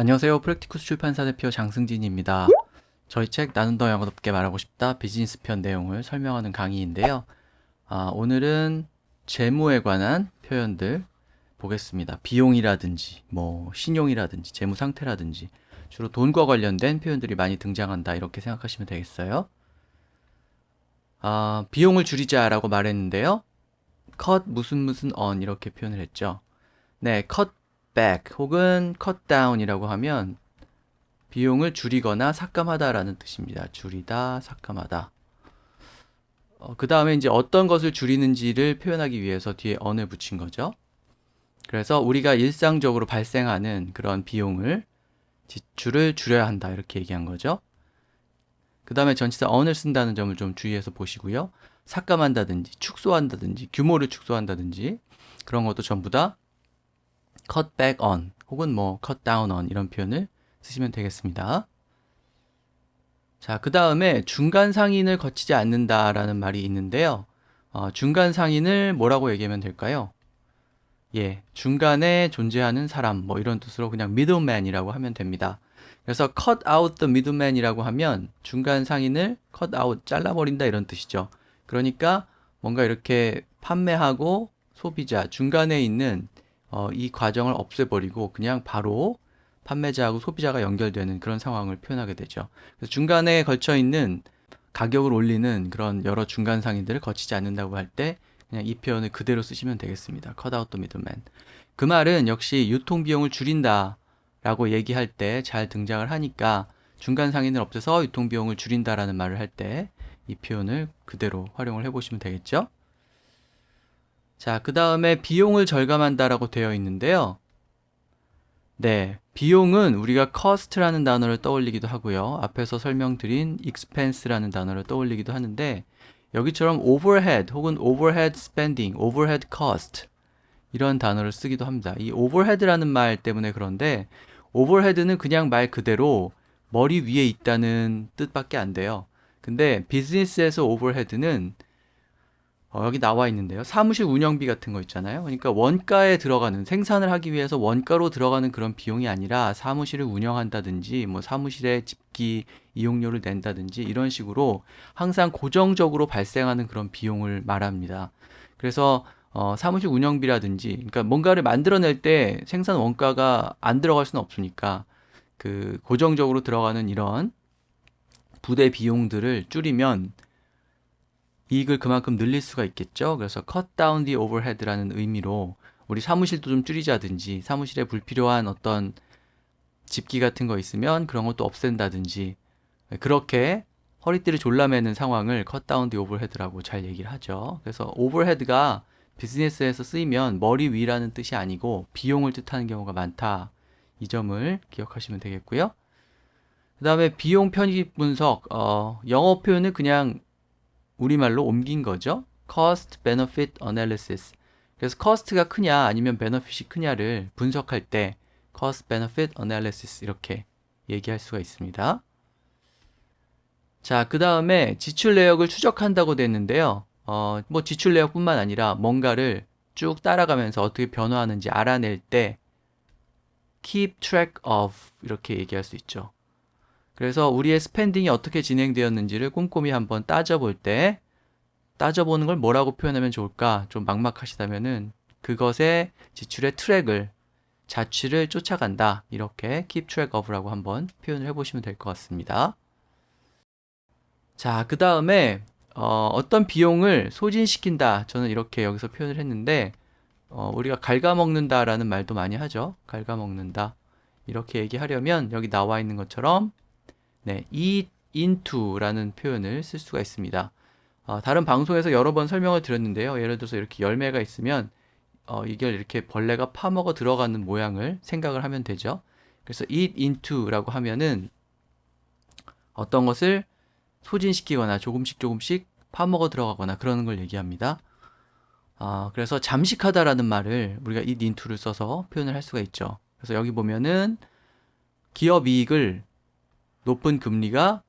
안녕하세요. 프랙티쿠스 출판사 대표 장승진입니다. 저희 책 나는 더 영어롭게 말하고 싶다 비즈니스 편 내용을 설명하는 강의인데요. 오늘은 재무에 관한 표현들 보겠습니다. 비용이라든지 신용이라든지 재무 상태라든지 주로 돈과 관련된 표현들이 많이 등장한다 이렇게 생각하시면 되겠어요. 비용을 줄이자라고 말했는데요. cut 무슨 on 이렇게 표현을 했죠. 네, cut back 혹은 cut down이라고 하면 비용을 줄이거나 삭감하다라는 뜻입니다. 줄이다, 삭감하다. 그 다음에 이제 어떤 것을 줄이는지를 표현하기 위해서 뒤에 on을 붙인 거죠. 그래서 우리가 일상적으로 발생하는 그런 비용을, 지출을 줄여야 한다. 이렇게 얘기한 거죠. 그 다음에 전치사 on을 쓴다는 점을 좀 주의해서 보시고요. 삭감한다든지, 축소한다든지, 규모를 축소한다든지, 그런 것도 전부 다 cut back on, 혹은 cut down on 이런 표현을 쓰시면 되겠습니다. 자, 그 다음에 중간 상인을 거치지 않는다라는 말이 있는데요. 중간 상인을 뭐라고 얘기하면 될까요? 예, 중간에 존재하는 사람, 이런 뜻으로 그냥 middleman이라고 하면 됩니다. 그래서 cut out the middleman이라고 하면 중간 상인을 cut out, 잘라버린다 이런 뜻이죠. 그러니까 뭔가 이렇게 판매하고 소비자, 중간에 있는 이 과정을 없애버리고 그냥 바로 판매자하고 소비자가 연결되는 그런 상황을 표현하게 되죠. 그래서 중간에 걸쳐 있는 가격을 올리는 그런 여러 중간 상인들을 거치지 않는다고 할 때 그냥 이 표현을 그대로 쓰시면 되겠습니다. Cut out the middleman. 그 말은 역시 유통 비용을 줄인다 라고 얘기할 때 잘 등장을 하니까 중간 상인을 없애서 유통 비용을 줄인다라는 말을 할 때 이 표현을 그대로 활용을 해보시면 되겠죠. 자, 그 다음에 비용을 절감한다라고 되어 있는데요. 네, 비용은 우리가 cost라는 단어를 떠올리기도 하고요. 앞에서 설명드린 expense라는 단어를 떠올리기도 하는데 여기처럼 overhead 혹은 overhead spending, overhead cost 이런 단어를 쓰기도 합니다. 이 overhead라는 말 때문에 그런데 overhead는 그냥 말 그대로 머리 위에 있다는 뜻밖에 안 돼요. 근데 비즈니스에서 overhead는 여기 나와 있는데요. 사무실 운영비 같은 거 있잖아요. 그러니까 원가에 들어가는, 생산을 하기 위해서 원가로 들어가는 그런 비용이 아니라 사무실을 운영한다든지, 사무실에 집기 이용료를 낸다든지, 이런 식으로 항상 고정적으로 발생하는 그런 비용을 말합니다. 그래서, 사무실 운영비라든지, 그러니까 뭔가를 만들어낼 때 생산 원가가 안 들어갈 수는 없으니까, 그 고정적으로 들어가는 이런 부대 비용들을 줄이면 이익을 그만큼 늘릴 수가 있겠죠. 그래서 cut down the overhead라는 의미로 우리 사무실도 좀 줄이자든지 사무실에 불필요한 어떤 집기 같은 거 있으면 그런 것도 없앤다든지 그렇게 허리띠를 졸라매는 상황을 cut down the overhead라고 잘 얘기를 하죠. 그래서 overhead가 비즈니스에서 쓰이면 머리 위라는 뜻이 아니고 비용을 뜻하는 경우가 많다. 이 점을 기억하시면 되겠고요. 그 다음에 비용 편익 분석, 영어 표현은 그냥 우리말로 옮긴 거죠. cost benefit analysis. 그래서 cost가 크냐 아니면 benefit이 크냐를 분석할 때 cost benefit analysis 이렇게 얘기할 수가 있습니다. 자, 그 다음에 지출 내역을 추적한다고 됐는데요. 지출 내역뿐만 아니라 뭔가를 쭉 따라가면서 어떻게 변화하는지 알아낼 때 keep track of 이렇게 얘기할 수 있죠. 그래서 우리의 스펜딩이 어떻게 진행되었는지를 꼼꼼히 한번 따져볼 때 따져보는 걸 뭐라고 표현하면 좋을까? 좀 막막하시다면은 그것의 지출의 트랙을 자취를 쫓아간다. 이렇게 keep track of라고 한번 표현을 해보시면 될 것 같습니다. 자, 그 다음에 어떤 비용을 소진시킨다. 저는 이렇게 여기서 표현을 했는데 우리가 갉아먹는다라는 말도 많이 하죠. 갉아먹는다. 이렇게 얘기하려면 여기 나와 있는 것처럼 네, eat into라는 표현을 쓸 수가 있습니다. 다른 방송에서 여러 번 설명을 드렸는데요. 예를 들어서 이렇게 열매가 있으면 이걸 이렇게 벌레가 파먹어 들어가는 모양을 생각을 하면 되죠. 그래서 eat into라고 하면은 어떤 것을 소진시키거나 조금씩 파먹어 들어가거나 그러는 걸 얘기합니다. 그래서 잠식하다라는 말을 우리가 eat into를 써서 표현을 할 수가 있죠. 그래서 여기 보면은 기업 이익을 높은 금리가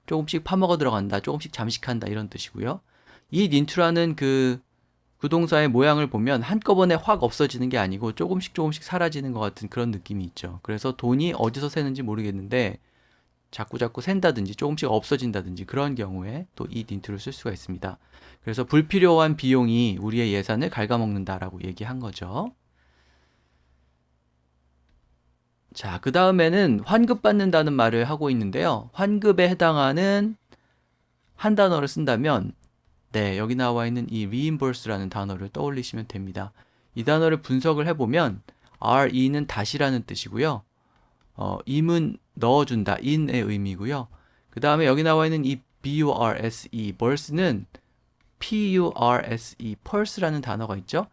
조금씩 파먹어 들어간다, 조금씩 잠식한다 이런 뜻이고요. eat into라는 그 부동사의 모양을 보면 한꺼번에 확 없어지는 게 아니고 조금씩 조금씩 사라지는 것 같은 그런 느낌이 있죠. 그래서 돈이 어디서 새는지 모르겠는데 자꾸 샌다든지 조금씩 없어진다든지 그런 경우에 또 eat into를 쓸 수가 있습니다. 그래서 불필요한 비용이 우리의 예산을 갉아먹는다라고 얘기한 거죠. 자, 그 다음에는 환급받는다는 말을 하고 있는데요. 환급에 해당하는 한 단어를 쓴다면 네, 여기 나와 있는 이 reimburse라는 단어를 떠올리시면 됩니다. 이 단어를 분석을 해보면 re는 다시라는 뜻이고요. im은 넣어준다, in의 의미고요. 그 다음에 여기 나와 있는 이 burse, burse는 purse, purse라는 단어가 있죠.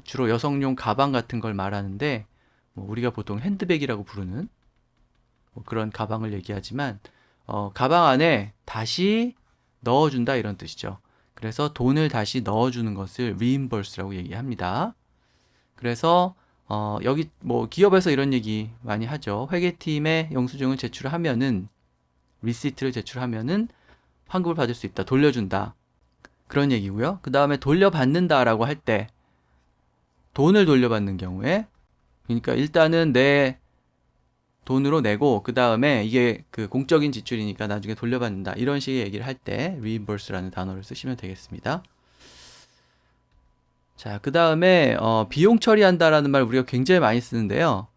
주로 여성용 가방 같은 걸 말하는데 우리가 보통 핸드백이라고 부르는 그런 가방을 얘기하지만 가방 안에 다시 넣어준다 이런 뜻이죠. 그래서 돈을 다시 넣어주는 것을 reimburse라고 얘기합니다. 그래서 여기 뭐 기업에서 이런 얘기 많이 하죠. 회계팀에 영수증을 제출하면은 리시트를 제출하면은 환급을 받을 수 있다. 돌려준다. 그런 얘기고요. 그 다음에 돌려받는다라고 할 때 돈을 돌려받는 경우에 그러니까 일단은 내 돈으로 내고 그 다음에 이게 그 공적인 지출이니까 나중에 돌려받는다 이런 식의 얘기를 할 때 reimburse라는 단어를 쓰시면 되겠습니다. 자, 그 다음에 비용 처리한다라는 말 우리가 굉장히 많이 쓰는데요.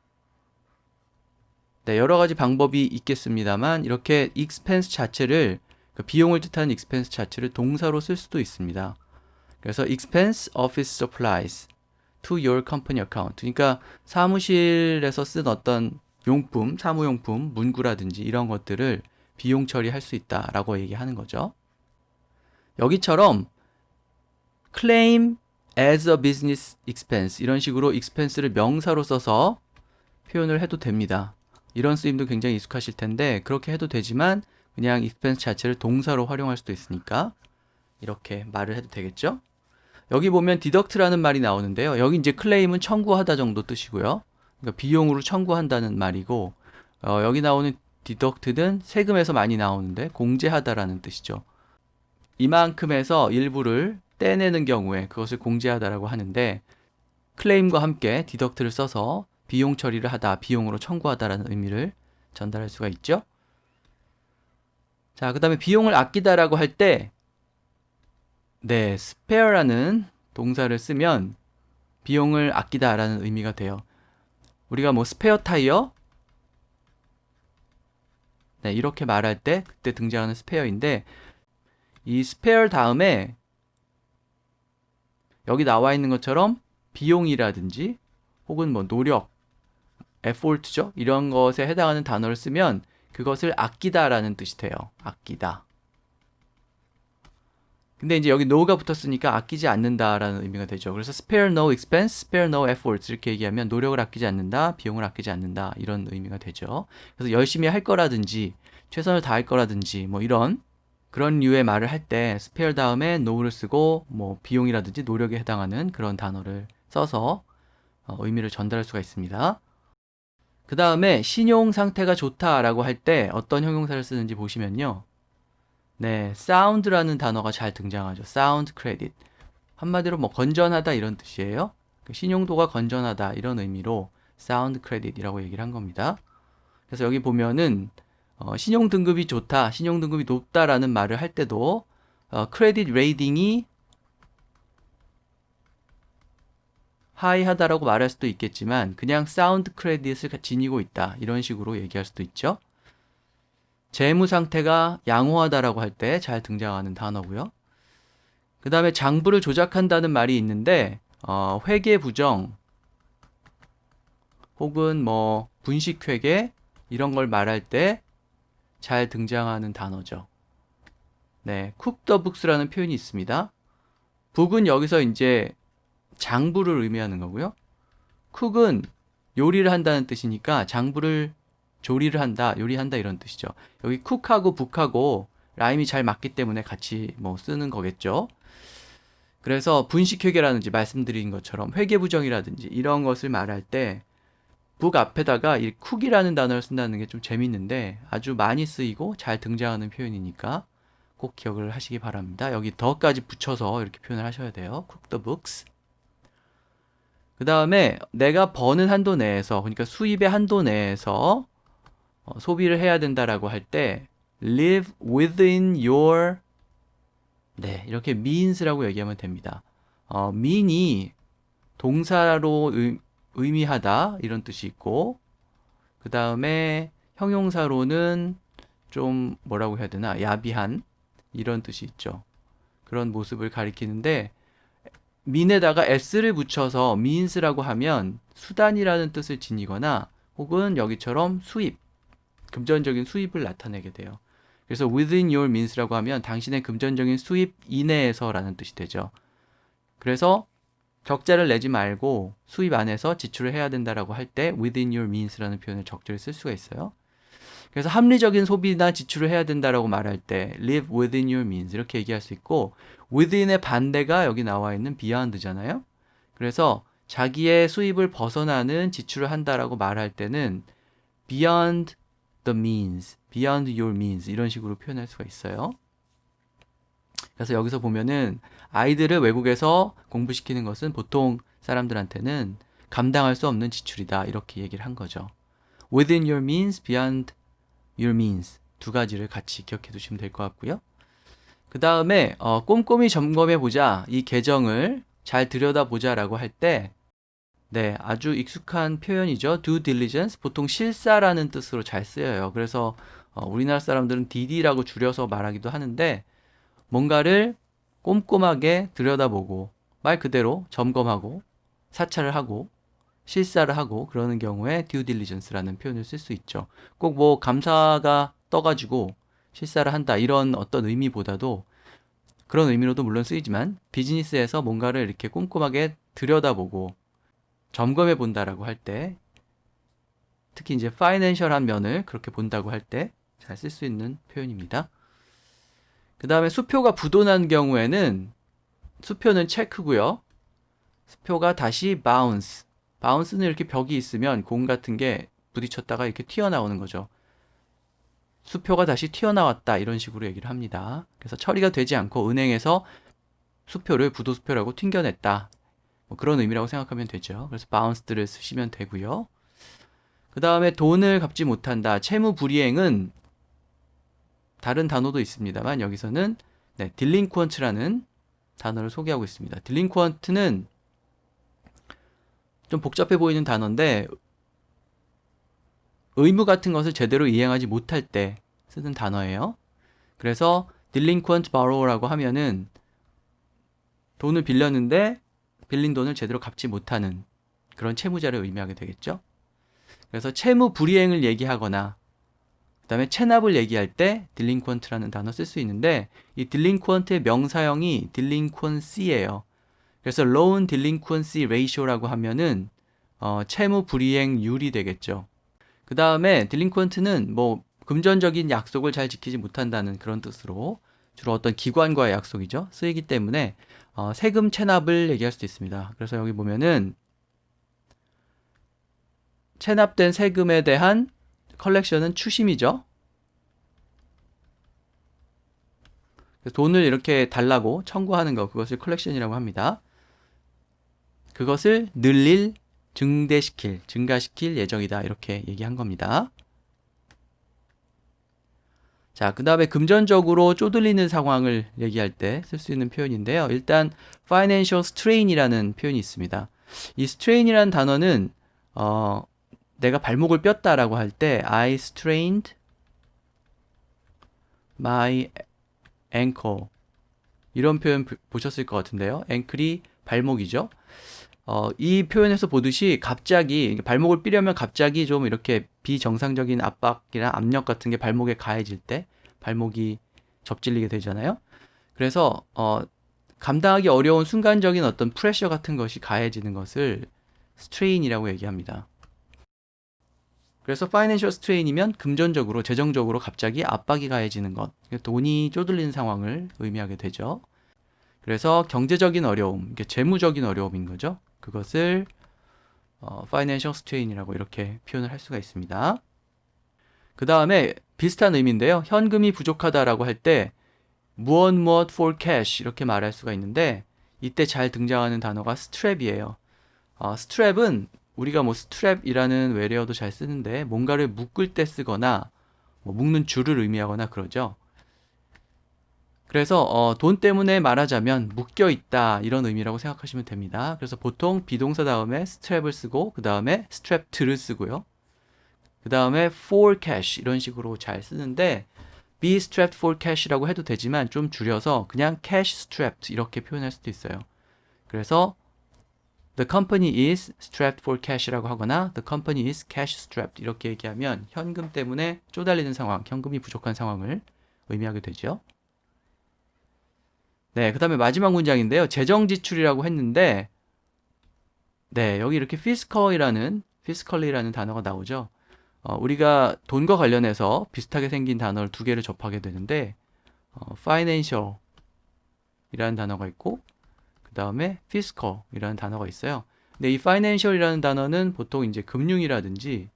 네, 여러 가지 방법이 있겠습니다만 이렇게 expense 자체를 그 비용을 뜻하는 expense 자체를 동사로 쓸 수도 있습니다. 그래서 expense office supplies to your company account. 그러니까 사무실에서 쓴 어떤 용품, 사무용품, 문구라든지 이런 것들을 비용 처리할 수 있다라고 얘기하는 거죠. 여기처럼 claim as a business expense 이런 식으로 expense를 명사로 써서 표현을 해도 됩니다. 이런 쓰임도 굉장히 익숙하실 텐데 그렇게 해도 되지만 그냥 expense 자체를 동사로 활용할 수도 있으니까 이렇게 말을 해도 되겠죠? 여기 보면 deduct라는 말이 나오는데요. 여기 이제 claim은 청구하다 정도 뜻이고요. 그러니까 비용으로 청구한다는 말이고 여기 나오는 deduct는 세금에서 많이 나오는데 공제하다라는 뜻이죠. 이만큼에서 일부를 떼내는 경우에 그것을 공제하다라고 하는데 claim과 함께 deduct를 써서 비용 처리를 하다, 비용으로 청구하다라는 의미를 전달할 수가 있죠. 자, 그 다음에 비용을 아끼다라고 할 때 네, spare라는 동사를 쓰면 비용을 아끼다라는 의미가 돼요. 우리가 뭐 스페어 타이어 네, 이렇게 말할 때 그때 등장하는 스페어인데 이 스페어 다음에 여기 나와 있는 것처럼 비용이라든지 혹은 뭐 노력, effort죠. 이런 것에 해당하는 단어를 쓰면 그것을 아끼다라는 뜻이 돼요. 아끼다. 근데 이제 여기 no가 붙었으니까 아끼지 않는다라는 의미가 되죠. 그래서 spare no expense, spare no efforts 이렇게 얘기하면 노력을 아끼지 않는다, 비용을 아끼지 않는다 이런 의미가 되죠. 그래서 열심히 할 거라든지 최선을 다할 거라든지 뭐 이런 그런 류의 말을 할 때 spare 다음에 no를 쓰고 뭐 비용이라든지 노력에 해당하는 그런 단어를 써서 의미를 전달할 수가 있습니다. 그 다음에 신용 상태가 좋다라고 할 때 어떤 형용사를 쓰는지 보시면요. 네, sound라는 단어가 잘 등장하죠. sound credit. 한마디로 뭐 건전하다 이런 뜻이에요. 신용도가 건전하다 이런 의미로 sound credit이라고 얘기를 한 겁니다. 그래서 여기 보면은 신용 등급이 좋다, 신용 등급이 높다라는 말을 할 때도 크레딧 레이팅이 하이하다라고 말할 수도 있겠지만 그냥 사운드 크레딧을 지니고 있다 이런 식으로 얘기할 수도 있죠. 재무 상태가 양호하다라고 할 때 잘 등장하는 단어고요. 그 다음에 장부를 조작한다는 말이 있는데 회계 부정 혹은 뭐 분식회계 이런 걸 말할 때 잘 등장하는 단어죠. 네, cook the books라는 표현이 있습니다. 북은 여기서 이제 장부를 의미하는 거고요. cook은 요리를 한다는 뜻이니까 장부를 조리를 한다, 요리한다 이런 뜻이죠. 여기 cook하고 book하고 라임이 잘 맞기 때문에 같이 뭐 쓰는 거겠죠. 그래서 분식회계라든지 말씀드린 것처럼 회계부정이라든지 이런 것을 말할 때 북 앞에다가 이 cook이라는 단어를 쓴다는 게 좀 재밌는데 아주 많이 쓰이고 잘 등장하는 표현이니까 꼭 기억을 하시기 바랍니다. 여기 더까지 붙여서 이렇게 표현을 하셔야 돼요. cook the books. 그 다음에 내가 버는 한도 내에서, 그러니까 수입의 한도 내에서 소비를 해야 된다라고 할 때 live within your, 네, 이렇게 means라고 얘기하면 됩니다. mean이 동사로 의미하다 이런 뜻이 있고, 그 다음에 형용사로는 좀 뭐라고 해야 되나, 야비한 이런 뜻이 있죠. 그런 모습을 가리키는데 mean에다가 s를 붙여서 means라고 하면 수단이라는 뜻을 지니거나 혹은 여기처럼 수입, 금전적인 수입을 나타내게 돼요. 그래서 within your means라고 하면 당신의 금전적인 수입 이내에서라는 뜻이 되죠. 그래서 적자를 내지 말고 수입 안에서 지출을 해야 된다라고 할 때 within your means라는 표현을 적절히 쓸 수가 있어요. 그래서 합리적인 소비나 지출을 해야 된다라고 말할 때 live within your means 이렇게 얘기할 수 있고, within의 반대가 여기 나와 있는 beyond잖아요. 그래서 자기의 수입을 벗어나는 지출을 한다라고 말할 때는 beyond the means, beyond your means 이런 식으로 표현할 수가 있어요. 그래서 여기서 보면은 아이들을 외국에서 공부시키는 것은 보통 사람들한테는 감당할 수 없는 지출이다 이렇게 얘기를 한 거죠. within your means, beyond your means 두 가지를 같이 기억해 두시면 될 것 같고요. 그 다음에 꼼꼼히 점검해 보자, 이 계정을 잘 들여다보자 라고 할 때, 네, 아주 익숙한 표현이죠. due diligence, 보통 실사라는 뜻으로 잘 쓰여요. 그래서 우리나라 사람들은 DD라고 줄여서 말하기도 하는데, 뭔가를 꼼꼼하게 들여다보고 말 그대로 점검하고 사찰을 하고 실사를 하고 그러는 경우에 due diligence라는 표현을 쓸 수 있죠. 꼭 뭐 감사가 떠가지고 실사를 한다 이런 어떤 의미보다도, 그런 의미로도 물론 쓰이지만 비즈니스에서 뭔가를 이렇게 꼼꼼하게 들여다보고 점검해 본다라고 할 때, 특히 이제 파이낸셜한 면을 그렇게 본다고 할 때 잘 쓸 수 있는 표현입니다. 그 다음에 수표가 부도난 경우에는 수표는 체크고요. 수표가 다시 bounce. bounce는 이렇게 벽이 있으면 공 같은 게 부딪혔다가 이렇게 튀어나오는 거죠. 수표가 다시 튀어나왔다 이런 식으로 얘기를 합니다. 그래서 처리가 되지 않고 은행에서 수표를 부도수표라고 튕겨냈다. 뭐 그런 의미라고 생각하면 되죠. 그래서 bounced를 쓰시면 되고요. 그 다음에 돈을 갚지 못한다. 채무 불이행은 다른 단어도 있습니다만 여기서는 네, delinquent라는 단어를 소개하고 있습니다. delinquent는 좀 복잡해 보이는 단어인데 의무 같은 것을 제대로 이행하지 못할 때 쓰는 단어예요. 그래서 delinquent borrower라고 하면은 돈을 빌렸는데 빌린 돈을 제대로 갚지 못하는 그런 채무자를 의미하게 되겠죠. 그래서 채무 불이행을 얘기하거나 그 다음에 체납을 얘기할 때 delinquent라는 단어 쓸 수 있는데, 이 delinquent의 명사형이 delinquency예요. 그래서 loan delinquency ratio라고 하면은 채무 불이행률이 되겠죠. 그 다음에 delinquent는 뭐 금전적인 약속을 잘 지키지 못한다는 그런 뜻으로 주로 어떤 기관과의 약속이죠. 쓰이기 때문에 세금 체납을 얘기할 수도 있습니다. 그래서 여기 보면은 체납된 세금에 대한 컬렉션은 추심이죠. 돈을 이렇게 달라고 청구하는 거, 그것을 컬렉션이라고 합니다. 그것을 늘릴, 증가시킬 예정이다 이렇게 얘기한 겁니다. 자, 그 다음에 금전적으로 쪼들리는 상황을 얘기할 때 쓸 수 있는 표현인데요. 일단 financial strain이라는 표현이 있습니다. 이 strain이라는 단어는 내가 발목을 뼈다라고 할 때 I strained my ankle 이런 표현 보셨을 것 같은데요. ankle이 발목이죠. 이 표현에서 보듯이 갑자기 발목을 삐려면 갑자기 좀 이렇게 비정상적인 압박이나 압력 같은 게 발목에 가해질 때 발목이 접질리게 되잖아요. 그래서 감당하기 어려운 순간적인 어떤 프레셔 같은 것이 가해지는 것을 strain이라고 얘기합니다. 그래서 financial strain이면 금전적으로, 재정적으로 갑자기 압박이 가해지는 것, 돈이 쪼들리는 상황을 의미하게 되죠. 그래서 경제적인 어려움, 재무적인 어려움인 거죠. 그것을 financial strain이라고 이렇게 표현을 할 수가 있습니다. 그 다음에 비슷한 의미인데요. 현금이 부족하다라고 할 때 무엇 무엇 for cash 이렇게 말할 수가 있는데 이때 잘 등장하는 단어가 strap이에요. strap은 우리가 뭐 strap이라는 외래어도 잘 쓰는데 뭔가를 묶을 때 쓰거나 뭐 묶는 줄을 의미하거나 그러죠. 그래서 돈 때문에 말하자면 묶여 있다 이런 의미라고 생각하시면 됩니다. 그래서 보통 비동사 다음에 strap을 쓰고 그 다음에 strapped를 쓰고요. 그 다음에 for cash 이런 식으로 잘 쓰는데 be strapped for cash라고 해도 되지만 좀 줄여서 그냥 cash strapped 이렇게 표현할 수도 있어요. 그래서 the company is strapped for cash라고 하거나 the company is cash strapped 이렇게 얘기하면 현금 때문에 쪼달리는 상황, 현금이 부족한 상황을 의미하게 되죠. 네, 그 다음에 마지막 문장인데요. 재정 지출이라고 했는데 네, 여기 이렇게 fiscally라는 단어가 나오죠. 우리가 돈과 관련해서 비슷하게 생긴 단어를 두 개를 접하게 되는데 financial이라는 단어가 있고 그 다음에 fiscal이라는 단어가 있어요. 근데 이 financial이라는 단어는 보통 이제 금융이라든지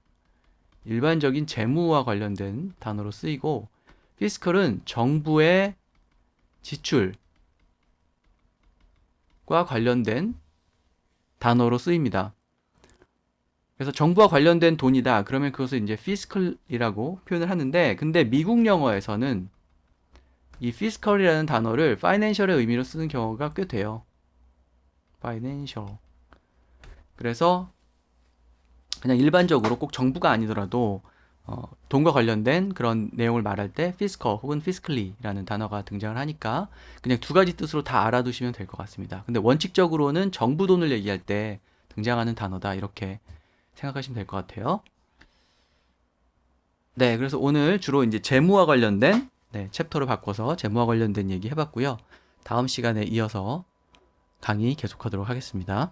일반적인 재무와 관련된 단어로 쓰이고 fiscal은 정부의 지출과 관련된 단어로 쓰입니다. 그래서 정부와 관련된 돈이다. 그러면 그것을 이제 fiscal이라고 표현을 하는데, 근데 미국 영어에서는 이 fiscal이라는 단어를 financial의 의미로 쓰는 경우가 꽤 돼요. financial. 그래서 그냥 일반적으로 꼭 정부가 아니더라도 돈과 관련된 그런 내용을 말할 때 fiscal 혹은 fiscally라는 단어가 등장을 하니까 그냥 두 가지 뜻으로 다 알아두시면 될 것 같습니다. 근데 원칙적으로는 정부 돈을 얘기할 때 등장하는 단어다 이렇게 생각하시면 될 것 같아요. 네, 그래서 오늘 주로 이제 재무와 관련된 챕터를 바꿔서 재무와 관련된 얘기 해봤고요. 다음 시간에 이어서 강의 계속하도록 하겠습니다.